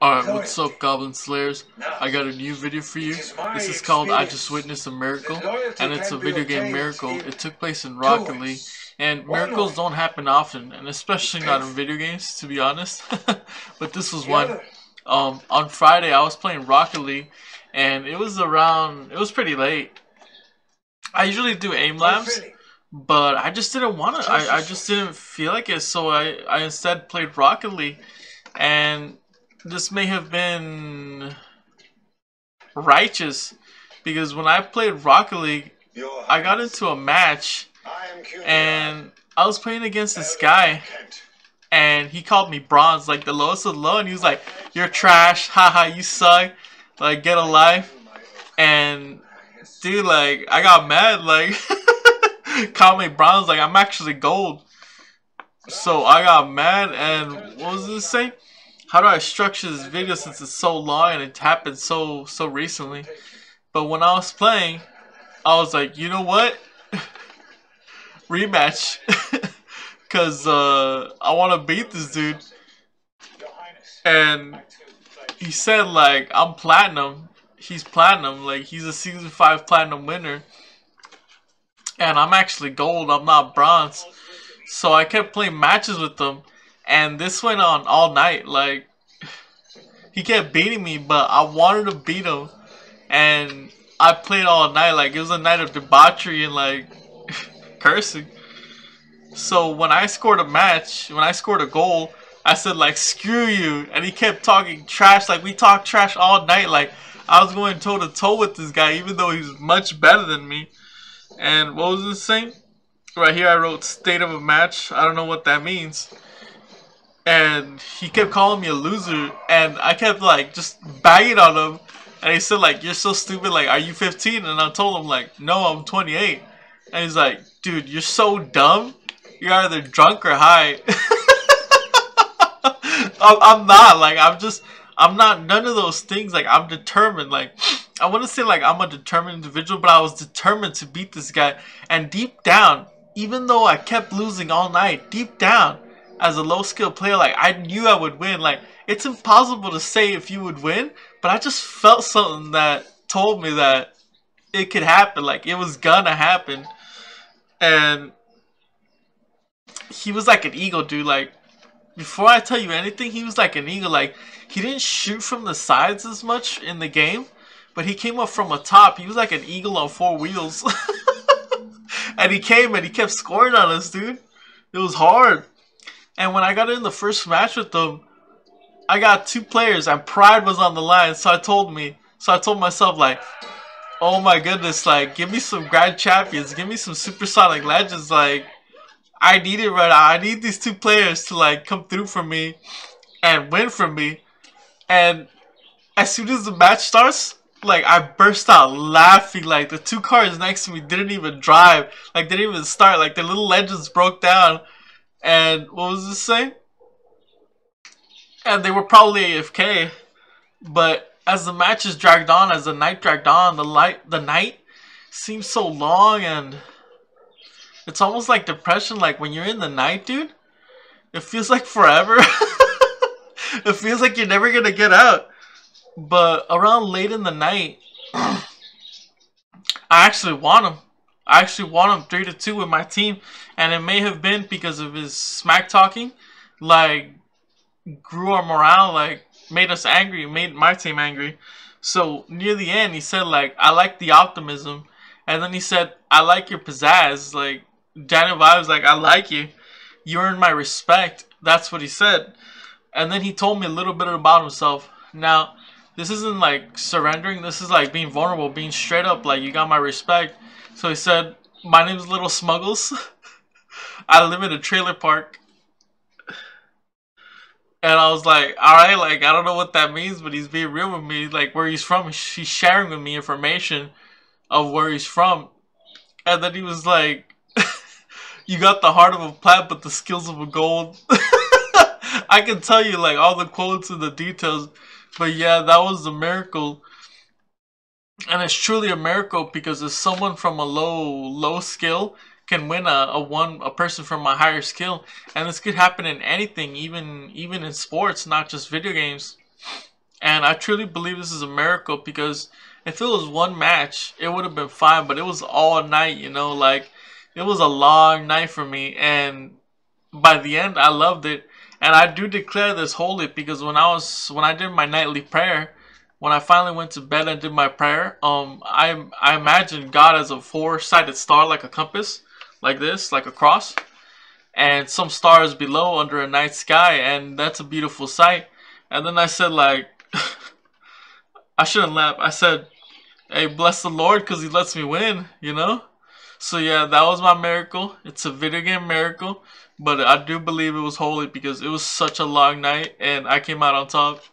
Alright, what's up, Goblin Slayers? I got a new video for you. This is called I Just Witnessed a Miracle, and it's a video game miracle. It took place in Rocket League, and miracles don't happen often, and especially not in video games, to be honest. But this was one. On Friday, I was playing Rocket League, and it was pretty late. I usually do aim labs, but I just didn't want to. I just didn't feel like it, so I instead played Rocket League, and this may have been righteous, because when I played Rocket League, I got into a match, and I was playing against this guy, and he called me bronze, like the lowest of the low, and he was like, "You're trash, haha, you suck, like get a life." And dude, like, I got mad, like, called me bronze, like I'm actually gold. So I got mad, and what was this saying? How do I structure this video since it's so long and it happened so recently? But when I was playing, I was like, you know what? Rematch. Because I want to beat this dude. And he said, like, I'm platinum. He's platinum. Like, he's a season 5 platinum winner. And I'm actually gold. I'm not bronze. So I kept playing matches with him. And this went on all night. Like, he kept beating me, but I wanted to beat him. And I played all night. Like, it was a night of debauchery and, like, cursing. So when I scored a goal, I said, like, screw you. And he kept talking trash. Like, we talked trash all night. Like, I was going toe to toe with this guy, even though he was much better than me. And what was this saying? Right here I wrote state of a match. I don't know what that means. And he kept calling me a loser, and I kept, like, just banging on him. And he said, like, you're so stupid, like, are you 15? And I told him, like, no, I'm 28. And he's like, dude, you're so dumb. You're either drunk or high. I'm not, like, I'm not none of those things. Like, I'm determined. Like, I wouldn't say, like, I'm a determined individual, but I was determined to beat this guy. And deep down, even though I kept losing all night, deep down, as a low skill player, like, I knew I would win. Like, it's impossible to say if you would win, but I just felt something that told me that it could happen. Like, it was gonna happen. And he was like an eagle, dude. Like, before I tell you anything, he was like an eagle. Like, he didn't shoot from the sides as much in the game, but he came up from a top. He was like an eagle on 4 wheels. And he came and he kept scoring on us, dude. It was hard. And when I got in the first match with them, I got 2 players and pride was on the line. So I told myself, like, oh my goodness, like, give me some grand champions, give me some supersonic legends. Like, I need it right now. I need these 2 players to, like, come through for me and win for me. And as soon as the match starts, like, I burst out laughing. Like, the 2 cars next to me didn't even drive. Like, they didn't even start. Like, their little engines broke down. And what was this saying? And they were probably AFK. But as the matches dragged on, as the night dragged on, the night seemed so long, and it's almost like depression. Like, when you're in the night, dude, it feels like forever. It feels like you're never gonna get out. But around late in the night, I actually won him. I actually won him 3-2 with my team, and it may have been because of his smack talking, like, grew our morale, like, made us angry, made my team angry. So near the end, he said, like, I like the optimism, and then he said, I like your pizzazz, like, Daniel Vibes, like, I like you, you earned my respect. That's what he said. And then he told me a little bit about himself. Now, this isn't like surrendering, this is like being vulnerable, being straight up, like, you got my respect. So he said, my name's Little Smuggles. I live in a trailer park. And I was like, alright, like, I don't know what that means, but he's being real with me. Like, where he's from, he's sharing with me information of where he's from. And then he was like, you got the heart of a Plat, but the skills of a gold. I can tell you, like, all the quotes and the details. But yeah, that was the miracle. And it's truly a miracle, because if someone from a low skill can win a person from a higher skill, and this could happen in anything, even in sports, not just video games. And I truly believe this is a miracle, because if it was one match, it would have been fine. But it was all night, you know, like it was a long night for me. And by the end, I loved it. And I do declare this holy, because when I did my nightly prayer, when I finally went to bed and did my prayer, I imagined God as a four-sided star, like a compass, like this, like a cross, and some stars below under a night sky, and that's a beautiful sight. And then I said, like, I shouldn't laugh. I said, "Hey, bless the Lord, because He lets me win," you know? So yeah, that was my miracle. It's a video game miracle, but I do believe it was holy, because it was such a long night and I came out on top.